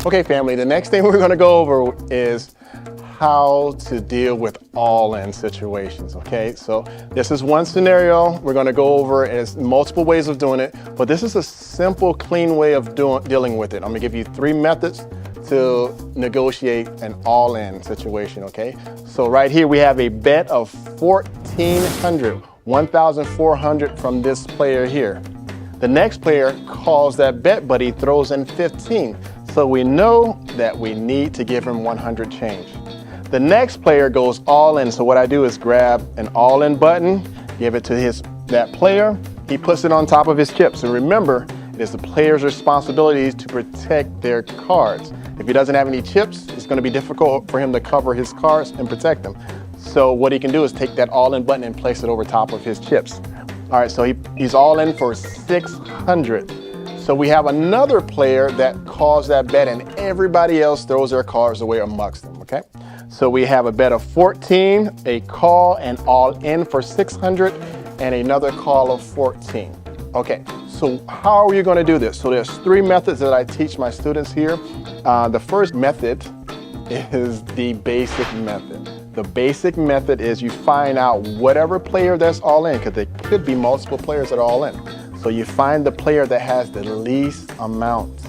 Okay, family, the next thing we're going to go over is how to deal with all-in situations, okay? So this is one scenario. We're going to go over as multiple ways of doing it, but this is a simple, clean way of dealing with it. I'm going to give you 3 methods to negotiate an all-in situation, okay? So right here we have a bet of 1,400 from this player here. The next player calls that bet, but he throws in 15. So we know that we need to give him 100 change. The next player goes all in. So what I do is grab an all in button, give it to that player. He puts it on top of his chips. And remember, it is the player's responsibility to protect their cards. If he doesn't have any chips, it's going to be difficult for him to cover his cards and protect them. So what he can do is take that all in button and place it over top of his chips. All right, so he's all in for 600. So we have another player that calls that bet and everybody else throws their cards away amongst them, okay? So we have a bet of 14, a call and all in for 600, and another call of 14. Okay, so how are you gonna do this? So there's 3 methods that I teach my students here. The first method is the basic method. The basic method is you find out whatever player that's all in, because there could be multiple players that are all in. So you find the player that has the least amount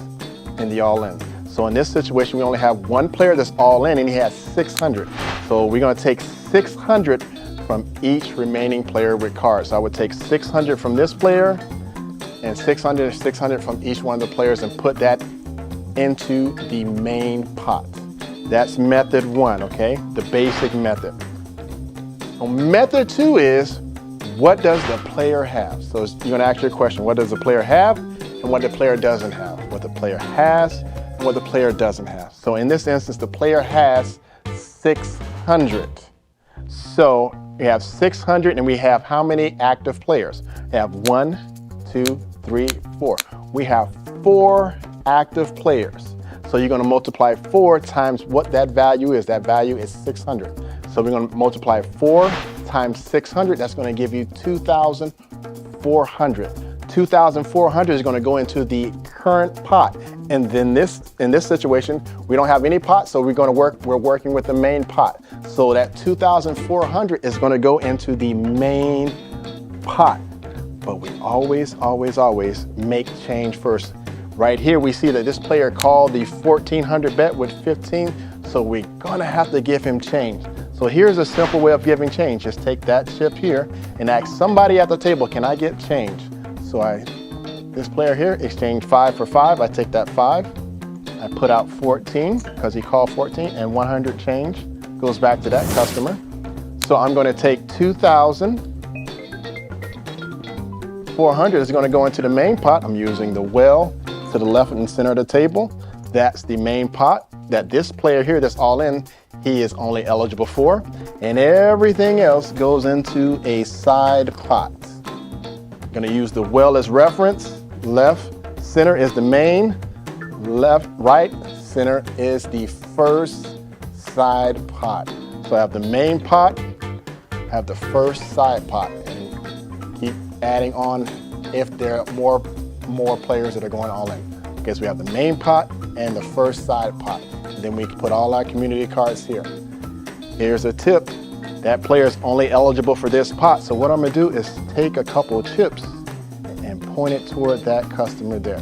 in the all-in. So in this situation, we only have one player that's all in and he has 600. So we're gonna take 600 from each remaining player with cards. So I would take 600 from this player and 600 and 600 from each one of the players and put that into the main pot. That's method 1, okay? The basic method. So method 2 is, what does the player have? So you're gonna ask your question, what does the player have and what the player doesn't have? What the player has and what the player doesn't have. So in this instance, the player has 600. So we have 600 and we have how many active players? We have 1, 2, 3, 4. We have 4 active players. So you're gonna multiply 4 times what that value is. That value is 600. So we're gonna multiply 4 times 600, that's gonna give you 2,400. 2,400 is gonna go into the current pot. And then in this situation, we don't have any pot, so we're working with the main pot. So that 2,400 is gonna go into the main pot. But we always make change first. Right here, we see that this player called the 1,400 bet with 15, so we're gonna have to give him change. So here's a simple way of giving change. Just take that chip here and ask somebody at the table, can I get change? So this player here exchanged 5 for 5. I take that 5. I put out 14 because he called 14 and 100 change goes back to that customer. So I'm going to take 2,400 is going to go into the main pot. I'm using the well to the left and center of the table. That's the main pot that this player here that's all in, he is only eligible for, and everything else goes into a side pot. I'm gonna use the well as reference. Left, center is the main. Left, right, center is the first side pot. So I have the main pot, I have the first side pot, and keep adding on if there are more players that are going all in. Okay, so we have the main pot and the first side pot. And then we can put all our community cards here. Here's a tip. That player is only eligible for this pot. So what I'm gonna do is take a couple of chips and point it toward that customer there.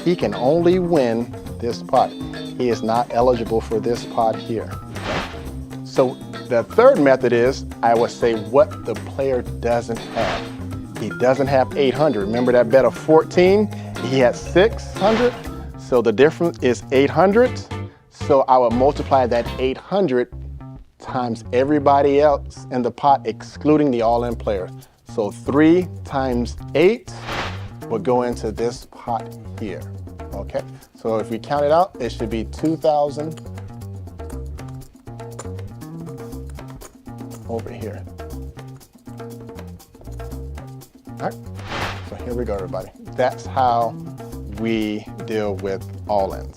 He can only win this pot. He is not eligible for this pot here. Okay? So the third method is, I would say what the player doesn't have. He doesn't have 800. Remember that bet of 14? He had 600. So the difference is 800. So I would multiply that 800 times everybody else in the pot, excluding the all-in player. So 3 times 8 will go into this pot here, okay? So if we count it out, it should be 2,000 over here. All right, so here we go, everybody. That's how we deal with all-ins.